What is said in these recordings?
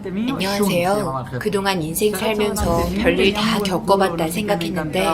안녕하세요. 그동안 인생 살면서 별일 다 겪어봤다 생각했는데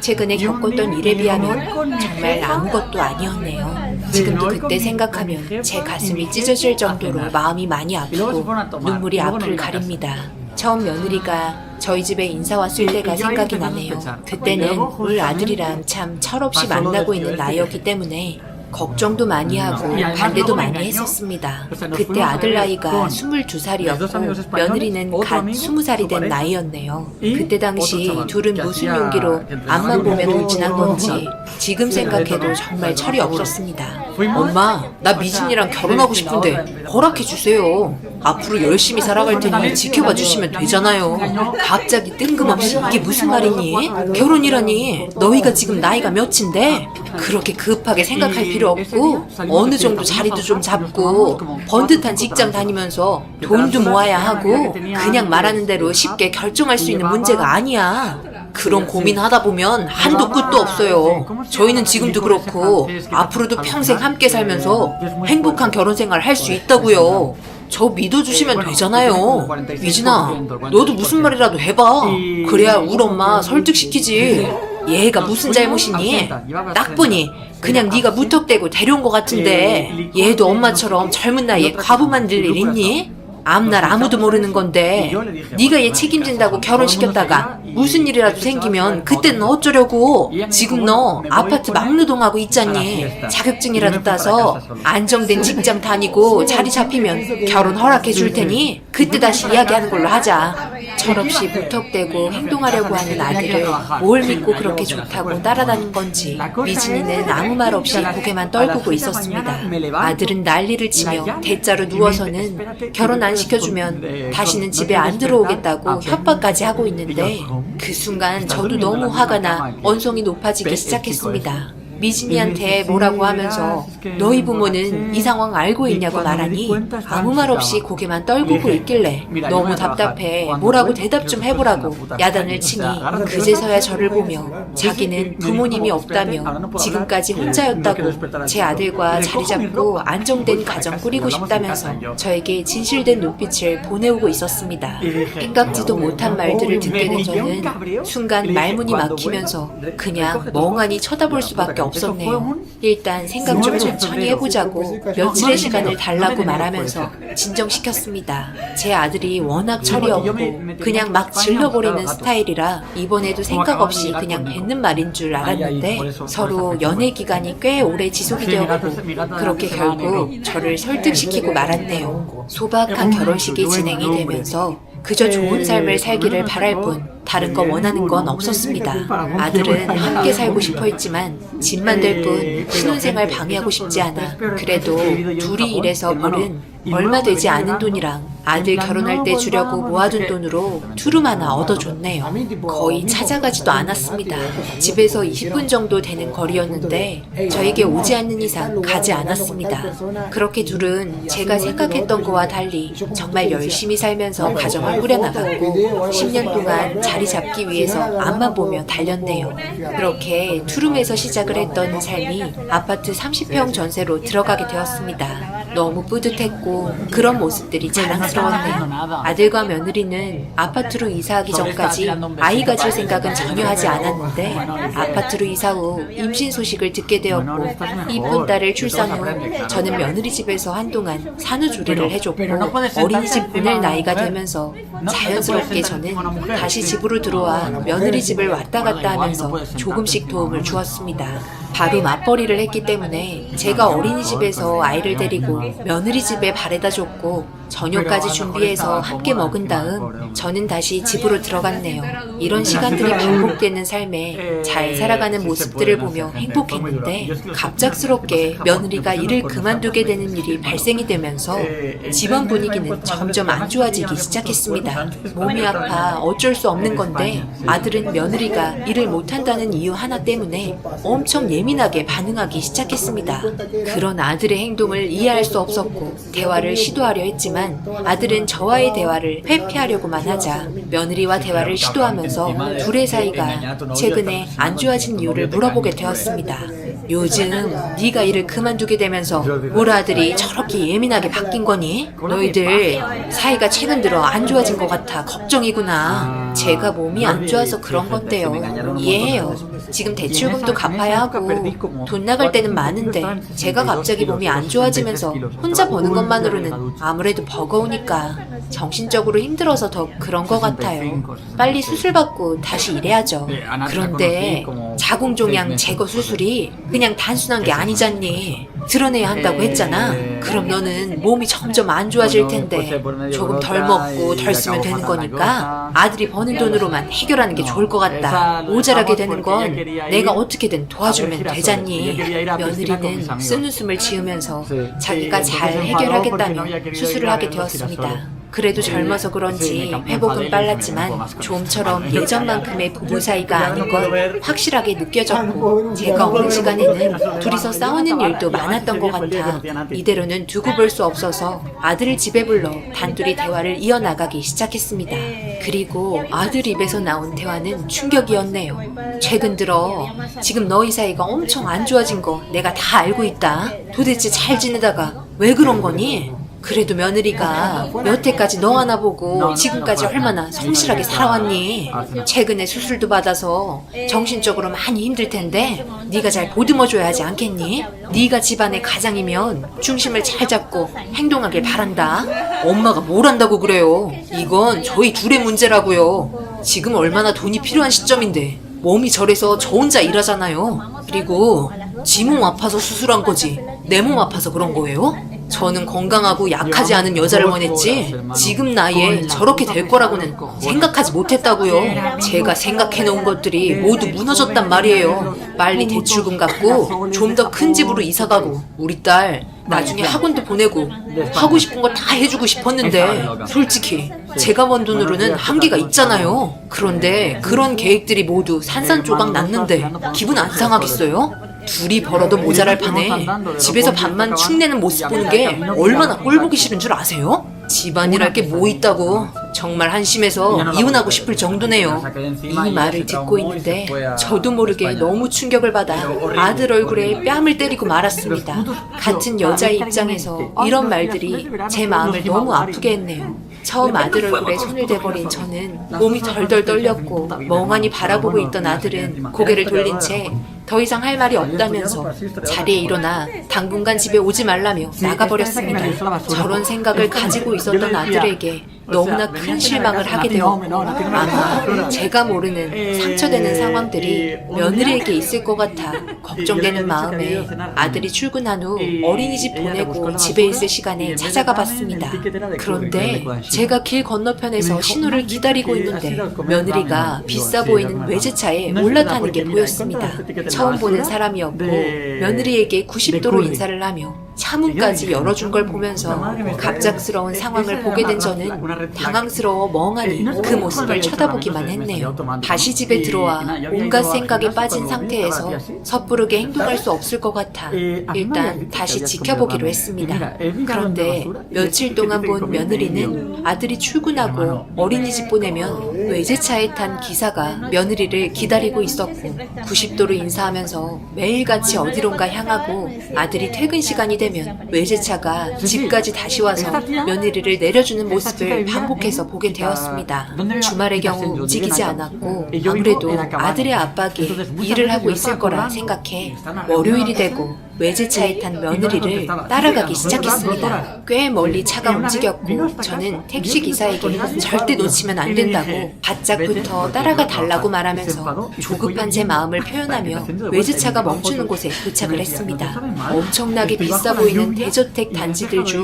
최근에 겪었던 일에 비하면 정말 아무것도 아니었네요. 지금도 그때 생각하면 제 가슴이 찢어질 정도로 마음이 많이 아프고 눈물이 앞을 가립니다. 처음 며느리가 저희 집에 인사 왔을 때가 생각이 나네요. 그때는 울 아들이랑 참 철없이 만나고 있는 나이였기 때문에 걱정도 많이 하고 반대도 많이 했었습니다. 그때 아들 나이가 22살이었고 며느리는 갓 20살이 된 나이였네요. 그때 당시 둘은 무슨 용기로 앞만 보면 돌진한 건지 지금 생각해도 정말 철이 없었습니다. 엄마, 나 미진이랑 결혼하고 싶은데 허락해 주세요. 앞으로 열심히 살아갈 테니 지켜봐 주시면 되잖아요. 갑자기 뜬금없이 이게 무슨 말이니? 결혼이라니. 너희가 지금 나이가 몇인데? 그렇게 급하게 생각할 필요 없고 어느 정도 자리도 좀 잡고 번듯한 직장 다니면서 돈도 모아야 하고 그냥 말하는 대로 쉽게 결정할 수 있는 문제가 아니야. 그런 고민하다 보면 한도 끝도 없어요. 저희는 지금도 그렇고 앞으로도 평생 함께 살면서 행복한 결혼 생활 할 수 있다고요. 저 믿어주시면 되잖아요. 미진아, 너도 무슨 말이라도 해봐. 그래야 우리 엄마 설득시키지. 얘가 무슨 잘못이니? 딱 보니 그냥 네가 무턱대고 데려온 것 같은데 얘도 엄마처럼 젊은 나이에 과부 만들 일 있니? 앞날 아무도 모르는 건데 네가 얘 책임진다고 결혼시켰다가 무슨 일이라도 생기면 그때는 어쩌려고. 지금 너 아파트 막노동하고 있잖니. 자격증이라도 따서 안정된 직장 다니고 자리 잡히면 결혼 허락해 줄 테니 그때 다시 이야기하는 걸로 하자. 철없이 무턱대고 행동하려고 하는 아들을 뭘 믿고 그렇게 좋다고 따라다닌 건지 미진이는 아무 말 없이 고개만 떨구고 있었습니다. 아들은 난리를 치며 대자로 누워서는 결혼 안 시켜주면 다시는 집에 안 들어오겠다고 협박까지 하고 있는데 그 순간 저도 너무 화가 나 언성이 높아지기 시작했습니다. 미진이한테 뭐라고 하면서 너희 부모는 이 상황 알고 있냐고 말하니 아무 말 없이 고개만 떨구고 있길래 너무 답답해 뭐라고 대답 좀 해보라고 야단을 치니 그제서야 저를 보며 자기는 부모님이 없다며 지금까지 혼자였다고 제 아들과 자리 잡고 안정된 가정 꾸리고 싶다면서 저에게 진실된 눈빛을 보내오고 있었습니다. 생각지도 못한 말들을 듣게 된 저는 순간 말문이 막히면서 그냥 멍하니 쳐다볼 수밖에 없었네요. 일단 생각 좀 천천히 해보자고 며칠의 시간을 달라고 말하면서 진정시켰습니다. 제 아들이 워낙 철이 없고 그냥 막 질러버리는 스타일이라 이번에도 생각 없이 그냥 뱉는 말인 줄 알았는데 서로 연애 기간이 꽤 오래 지속이 되었고 그렇게 결국 저를 설득시키고 말았네요. 소박한 결혼식이 진행이 되면서 그저 좋은 삶을 살기를 바랄 뿐 다른 거 원하는 건 없었습니다. 아들은 함께 살고 싶어 했지만 집만 될 뿐 신혼생활 방해하고 싶지 않아 그래도 둘이 일해서 벌은 얼마 되지 않은 돈이랑 아들 결혼할 때 주려고 모아둔 돈으로 투룸 하나 얻어줬네요. 거의 찾아가지도 않았습니다. 집에서 20분 정도 되는 거리였는데 저에게 오지 않는 이상 가지 않았습니다. 그렇게 둘은 제가 생각했던 거와 달리 정말 열심히 살면서 가정을 꾸려나갔고 10년 동안 자리 잡기 위해서 앞만 보며 달렸네요. 그렇게 투룸에서 시작을 했던 삶이 아파트 30평 전세로 들어가게 되었습니다. 너무 뿌듯했고 그런 모습들이 자랑스러웠네요. 아들과 며느리는 아파트로 이사하기 전까지 아이 가질 생각은 전혀 하지 않았는데 아파트로 이사 후 임신 소식을 듣게 되었고 이쁜 딸을 출산 후 저는 며느리 집에서 한동안 산후조리를 해줬고 어린이집 보낼 나이가 되면서 자연스럽게 저는 다시 집으로 들어와 며느리 집을 왔다 갔다 하면서 조금씩 도움을 주었습니다. 바로 맞벌이를 했기 때문에 제가 어린이집에서 아이를 데리고 며느리 집에 바래다 줬고 저녁까지 준비해서 함께 먹은 다음 저는 다시 집으로 들어갔네요. 이런 시간들이 반복되는 삶에 잘 살아가는 모습들을 보며 행복했는데 갑작스럽게 며느리가 일을 그만두게 되는 일이 발생이 되면서 집안 분위기는 점점 안 좋아지기 시작했습니다. 몸이 아파 어쩔 수 없는 건데 아들은 며느리가 일을 못한다는 이유 하나 때문에 엄청 예민하게 반응하기 시작했습니다. 그런 아들의 행동을 이해할 수 없었고 대화를 시도하려 했지만 아들은 저와의 대화를 회피하려고만 하자 며느리와 대화를 시도하면서 둘의 사이가 최근에 안 좋아진 이유를 물어보게 되었습니다. 요즘 네가 일을 그만두게 되면서 우리 아들이 저렇게 예민하게 바뀐 거니? 너희들 사이가 최근 들어 안 좋아진 것 같아 걱정이구나. 제가 몸이 안 좋아서 그런 건데요. 이해해요. 지금 대출금도 갚아야 하고 돈 나갈 때는 많은데 제가 갑자기 몸이 안 좋아지면서 혼자 버는 것만으로는 아무래도 버거우니까 정신적으로 힘들어서 더 그런 것 같아요. 빨리 수술받고 다시 일해야죠. 그런데 자궁종양 제거 수술이 그냥 단순한 게 아니잖니. 드러내야 한다고 했잖아. 그럼 너는 몸이 점점 안 좋아질 텐데 조금 덜 먹고 덜 쓰면 되는 거니까 아들이 버는 돈으로만 해결하는 게 좋을 것 같다. 모자라게 되는 건 내가 어떻게든 도와주면 되잖니. 며느리는 쓴 웃음을 지으면서 자기가 잘 해결하겠다며 수술을 하게 되었습니다. 그래도 젊어서 그런지 회복은 빨랐지만 좀처럼 예전만큼의 부부 사이가 아닌 건 확실하게 느껴졌고 제가 어느 시간에는 둘이서 싸우는 일도 많았던 것 같아 이대로는 두고 볼 수 없어서 아들을 집에 불러 단둘이 대화를 이어나가기 시작했습니다. 그리고 아들 입에서 나온 대화는 충격이었네요. 최근 들어 지금 너희 사이가 엄청 안 좋아진 거 내가 다 알고 있다. 도대체 잘 지내다가 왜 그런 거니? 그래도 며느리가 여태까지 너 하나 보고 지금까지 얼마나 성실하게 살아왔니? 최근에 수술도 받아서 정신적으로 많이 힘들 텐데 네가 잘 보듬어줘야 하지 않겠니? 네가 집안의 가장이면 중심을 잘 잡고 행동하길 바란다. 엄마가 뭘 한다고 그래요? 이건 저희 둘의 문제라고요. 지금 얼마나 돈이 필요한 시점인데 몸이 저래서 저 혼자 일하잖아요. 그리고 지 몸 아파서 수술한 거지 내 몸 아파서 그런 거예요? 저는 건강하고 약하지 않은 여자를 원했지 지금 나이에 저렇게 될 거라고는 생각하지 못했다고요. 제가 생각해놓은 것들이 모두 무너졌단 말이에요. 빨리 대출금 갚고 좀 더 큰 집으로 이사가고 우리 딸 나중에 학원도 보내고 하고 싶은 거 다 해주고 싶었는데 솔직히 제가 번 돈으로는 한계가 있잖아요. 그런데 그런 계획들이 모두 산산조각 났는데 기분 안 상하겠어요? 둘이 벌어도 모자랄 판에 집에서 밥만 축내는 모습 보는 게 얼마나 꼴보기 싫은 줄 아세요? 집안일할 게 뭐 있다고 정말 한심해서 이혼하고 싶을 정도네요. 이 말을 듣고 있는데 저도 모르게 너무 충격을 받아 아들 얼굴에 뺨을 때리고 말았습니다. 같은 여자의 입장에서 이런 말들이 제 마음을 너무 아프게 했네요. 처음 아들 얼굴에 손을 대버린 저는 몸이 덜덜 떨렸고 멍하니 바라보고 있던 아들은 고개를 돌린 채 더 이상 할 말이 없다면서 자리에 일어나 당분간 집에 오지 말라며 나가버렸습니다. 저런 생각을 가지고 있었던 아들에게 너무나 큰 실망을 하게 되었고 아마 제가 모르는 상처되는 상황들이 며느리에게 있을 것 같아 걱정되는 마음에 아들이 출근한 후 어린이집 보내고 집에 있을 시간에 찾아가 봤습니다. 그런데 제가 길 건너편에서 신호를 기다리고 있는데 며느리가 비싸 보이는 외제차에 올라타는 게 보였습니다. 처음 보는 사람이었고 며느리에게 90도로 인사를 하며 차문까지 열어준 걸 보면서 갑작스러운 상황을 보게 된 저는 당황스러워 멍하니 그 모습을 쳐다보기만 했네요. 다시 집에 들어와 온갖 생각에 빠진 상태에서 섣부르게 행동할 수 없을 것 같아 일단 다시 지켜보기로 했습니다. 그런데 며칠 동안 본 며느리는 아들이 출근하고 어린이집 보내면 외제차에 탄 기사가 며느리를 기다리고 있었고 90도로 인사하면서 매일같이 어디론가 향하고 아들이 퇴근 시간이 되면 외제차가 집까지 다시 와서 며느리를 내려주는 모습을 반복해서 보게 되었습니다. 주말의 경우 움직이지 않았고 아무래도 아들의 압박에 일을 하고 있을 거라 생각해 월요일이 되고 외제차에 탄 며느리를 따라가기 시작했습니다. 꽤 멀리 차가 움직였고 저는 택시기사에게 절대 놓치면 안 된다고 바짝부터 따라가 달라고 말하면서 조급한 제 마음을 표현하며 외제차가 멈추는 곳에 도착을 했습니다. 엄청나게 비싸 보이는 대저택 단지들 중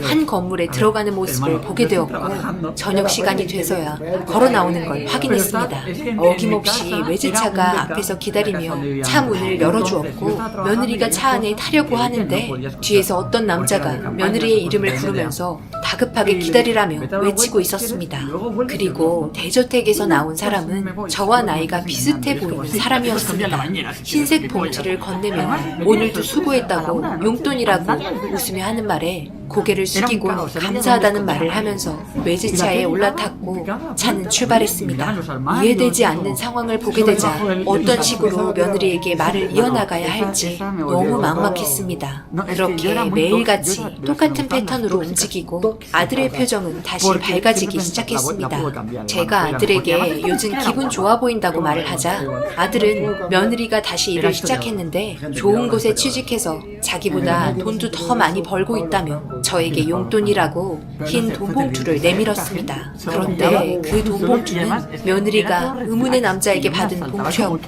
한 건물에 들어가는 모습을 보게 되었고 저녁 시간이 돼서야 걸어 나오는 걸 확인했습니다. 어김없이 외제차가 앞에서 기다리며 차 문을 열어주었고 며느리가 차 안에 타려고 하는데 뒤에서 어떤 남자가 며느리의 이름을 부르면서 다급하게 기다리라며 외치고 있었습니다. 그리고 대저택에서 나온 사람은 저와 나이가 비슷해 보이는 사람이었습니다. 흰색 봉투를 건네며 오늘도 수고했다고 용돈이라고 웃으며 하는 말에 고개를 숙이고 감사하다는 말을 하면서 외제차에 올라탔고 차는 출발했습니다. 이해되지 않는 상황을 보게 되자 어떤 식으로 며느리에게 말을 이어나가야 할지 너무 막막했습니다. 그렇게 매일같이 똑같은 패턴으로 움직이고 아들의 표정은 다시 밝아지기 시작했습니다. 제가 아들에게 요즘 기분 좋아 보인다고 말을 하자 아들은 며느리가 다시 일을 시작했는데 좋은 곳에 취직해서 자기보다 돈도 더 많이 벌고 있다며 저에게 용돈이라고 흰 돈봉투를 내밀었습니다. 그런데 그 돈봉투는 며느리가 의문의 남자에게 받은 봉투였고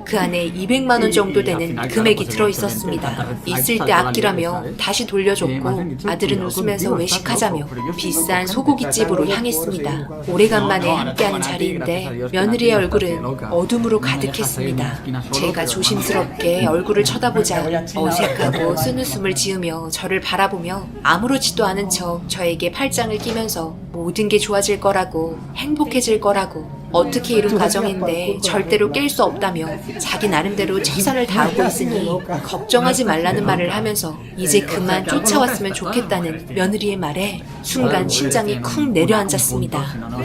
그 안에 200만 원 정도 되는 금액이 들어있었습니다. 있을 때 아끼라며 다시 돌려줬고 아들은 웃으면서 외식하자며 비싼 소고기집으로 향했습니다. 오래간만에 함께하는 자리인데 며느리의 얼굴은 어둠으로 가득했습니다. 제가 조심스럽게 얼굴을 쳐다보자 어색하고 쓴웃음을 지으며 저를 바라보며 아무렇지도 않은 척 저에게 팔짱을 끼면서 모든 게 좋아질 거라고 행복해질 거라고 어떻게 이룬 가정인데 절대로 깰 수 없다며 자기 나름대로 최선을 다하고 있으니 걱정하지 말라는 말을 하면서 이제 그만 쫓아왔으면 좋겠다는 며느리의 말에 순간 심장이 쿵 내려앉았습니다.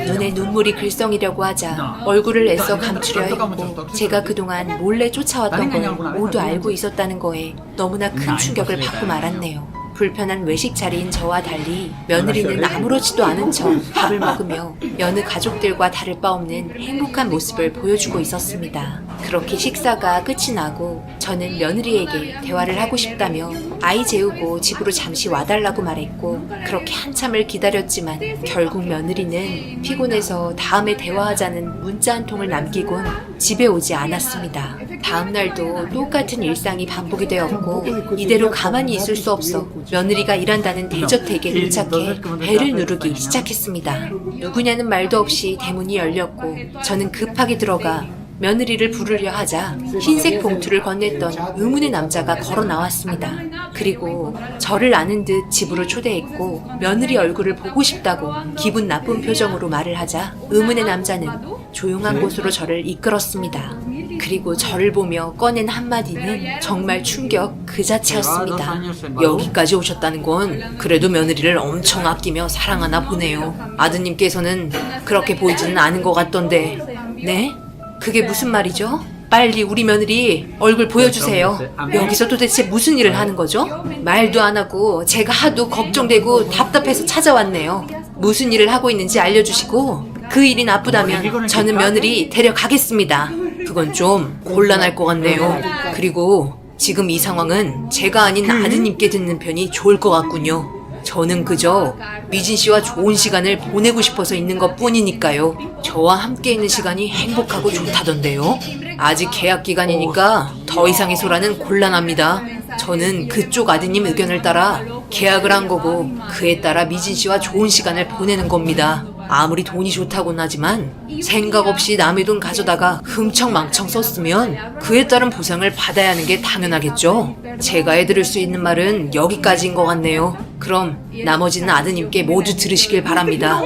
눈에 눈물이 글썽이려고 하자 얼굴을 애써 감추려 했고 제가 그동안 몰래 쫓아왔던 걸 모두 알고 있었다는 거에 너무나 큰 충격을 받고 말았네요. 불편한 외식 자리인 저와 달리 며느리는 아무렇지도 않은 척 밥을 먹으며 여느 가족들과 다를 바 없는 행복한 모습을 보여주고 있었습니다. 그렇게 식사가 끝이 나고 저는 며느리에게 대화를 하고 싶다며 아이 재우고 집으로 잠시 와달라고 말했고 그렇게 한참을 기다렸지만 결국 며느리는 피곤해서 다음에 대화하자는 문자 한 통을 남기곤 집에 오지 않았습니다. 다음 날도 똑같은 일상이 반복이 되었고 이대로 가만히 있을 수 없어 며느리가 일한다는 대저택에 도착해 벨을 누르기 시작했습니다. 누구냐는 말도 없이 대문이 열렸고 저는 급하게 들어가 며느리를 부르려 하자 흰색 봉투를 건넸던 의문의 남자가 걸어 나왔습니다. 그리고 저를 아는 듯 집으로 초대했고 며느리 얼굴을 보고 싶다고 기분 나쁜 표정으로 말을 하자 의문의 남자는 조용한 곳으로 저를 이끌었습니다. 그리고 저를 보며 꺼낸 한마디는 정말 충격 그 자체였습니다. 여기까지 오셨다는 건 그래도 며느리를 엄청 아끼며 사랑하나 보네요. 아드님께서는 그렇게 보이지는 않은 것 같던데. 네? 그게 무슨 말이죠? 빨리 우리 며느리 얼굴 보여주세요. 여기서 도대체 무슨 일을 하는 거죠? 말도 안 하고 제가 하도 걱정되고 답답해서 찾아왔네요. 무슨 일을 하고 있는지 알려주시고 그 일이 나쁘다면 저는 며느리 데려가겠습니다. 그건 좀 곤란할 것 같네요. 그리고 지금 이 상황은 제가 아닌 아드님께 듣는 편이 좋을 것 같군요. 저는 그저 미진 씨와 좋은 시간을 보내고 싶어서 있는 것 뿐이니까요. 저와 함께 있는 시간이 행복하고 좋다던데요. 아직 계약 기간이니까 더 이상의 소라는 곤란합니다. 저는 그쪽 아드님 의견을 따라 계약을 한 거고 그에 따라 미진 씨와 좋은 시간을 보내는 겁니다. 아무리 돈이 좋다고는 하지만 생각 없이 남의 돈 가져다가 흥청망청 썼으면 그에 따른 보상을 받아야 하는 게 당연하겠죠. 제가 해드릴 수 있는 말은 여기까지인 것 같네요. 그럼 나머지는 아드님께 모두 들으시길 바랍니다.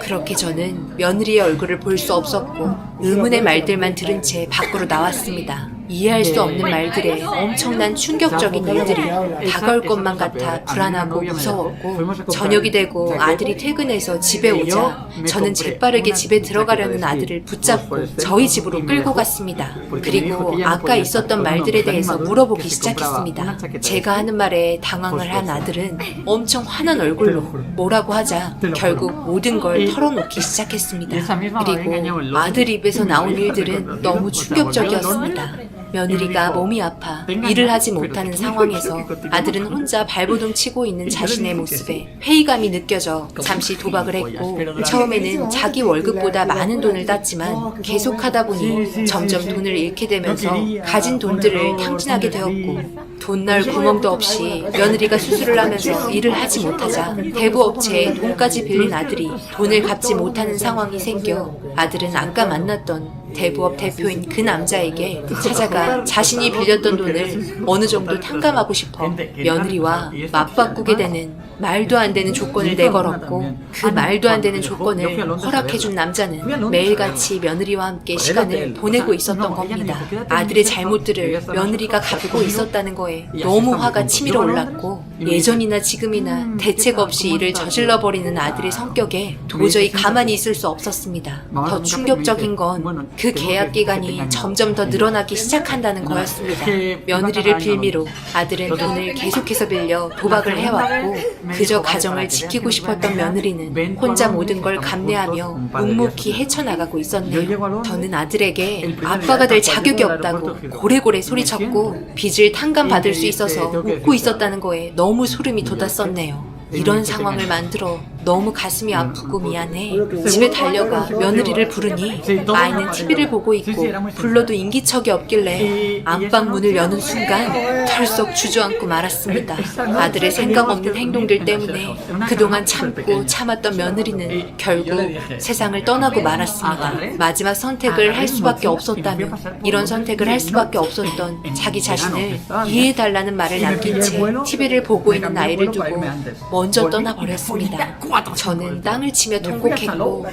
그렇게 저는 며느리의 얼굴을 볼 수 없었고 의문의 말들만 들은 채 밖으로 나왔습니다. 이해할 수 없는 말들에 엄청난 충격적인 일들이 다가올 것만 같아 불안하고 무서웠고 저녁이 되고 아들이 퇴근해서 집에 오자 저는 재빠르게 집에 들어가려는 아들을 붙잡고 저희 집으로 끌고 갔습니다. 그리고 아까 있었던 말들에 대해서 물어보기 시작했습니다. 제가 하는 말에 당황을 한 아들은 엄청 화난 얼굴로 뭐라고 하자 결국 모든 걸 털어놓기 시작했습니다. 그리고 아들 입에서 나온 일들은 너무 충격적이었습니다. 며느리가 몸이 아파 일을 하지 못하는 상황에서 아들은 혼자 발버둥 치고 있는 자신의 모습에 회의감이 느껴져 잠시 도박을 했고 처음에는 자기 월급보다 많은 돈을 땄지만 계속하다 보니 점점 돈을 잃게 되면서 가진 돈들을 탕진하게 되었고 돈 날 구멍도 없이 며느리가 수술을 하면서 일을 하지 못하자 대부업체에 돈까지 빌린 아들이 돈을 갚지 못하는 상황이 생겨 아들은 아까 만났던 대부업 대표인 그 남자에게 찾아가 자신이 빌렸던 돈을 어느 정도 탕감하고 싶어 며느리와 맞바꾸게 되는 말도 안 되는 조건을 내걸었고, 그 말도 안 되는 조건을 허락해준 남자는 매일같이 며느리와 함께 시간을 보내고 있었던 겁니다. 아들의 잘못들을 며느리가 갚고 있었다는 거에 너무 화가 치밀어 올랐고, 예전이나 지금이나 대책 없이 일을 저질러버리는 아들의 성격에 도저히 가만히 있을 수 없었습니다. 더 충격적인 건 그 계약 기간이 점점 더 늘어나기 시작한다는 거였습니다. 며느리를 빌미로 아들은 돈을 계속해서 빌려 도박을 해왔고, 그저 가정을 지키고 싶었던 며느리는 혼자 모든 걸 감내하며 묵묵히 헤쳐나가고 있었네요. 저는 아들에게 아빠가 될 자격이 없다고 고래고래 소리쳤고, 빚을 탕감받을 수 있어서 웃고 있었다는 거에 너무 소름이 돋았었네요. 이런 상황을 만들어 너무 가슴이 아프고 미안해. 집에 달려가 며느리를 부르니 아이는 TV를 보고 있고, 불러도 인기척이 없길래 안방 문을 여는 순간 털썩 주저앉고 말았습니다. 아들의 생각 없는 행동들 때문에 그동안 참고 참았던 며느리는 결국 세상을 떠나고 말았습니다. 마지막 선택을 할 수밖에 없었다면, 이런 선택을 할 수밖에 없었던 자기 자신을 이해해달라는 말을 남긴 채 TV를 보고 있는 아이를 두고 먼저 떠나버렸습니다. 저는 땅을 치며 통곡했고,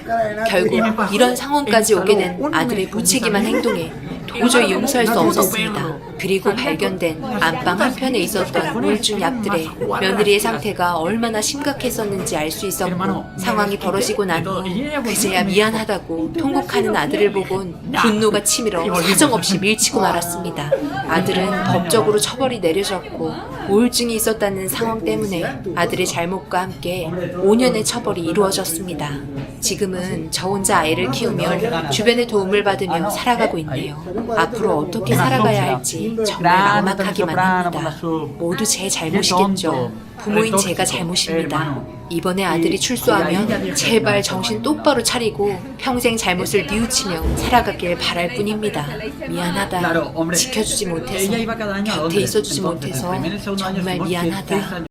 결국 이런 상황까지 오게 된 아들의 무책임한 행동에 도저히 용서할 수 없었습니다. 그리고 발견된 안방 한편에 있었던 우울증 약들에 며느리의 상태가 얼마나 심각했었는지 알 수 있었고, 상황이 벌어지고 난 후 그제야 미안하다고 통곡하는 아들을 보곤 분노가 치밀어 사정없이 밀치고 말았습니다. 아들은 법적으로 처벌이 내려졌고, 우울증이 있었다는 상황 때문에 아들의 잘못과 함께 5년의 처벌이 이루어졌습니다. 지금은 저 혼자 아이를 키우며 주변의 도움을 받으며 살아가고 있네요. 앞으로 어떻게 살아가야 할지 정말 막막하기만 합니다. 모두 제 잘못이겠죠. 부모인 제가 잘못입니다. 이번에 아들이 출소하면 제발 정신 똑바로 차리고 평생 잘못을 뉘우치며 살아가길 바랄 뿐입니다. 미안하다. 지켜주지 못해서, 곁에 있어주지 못해서 정말 미안하다.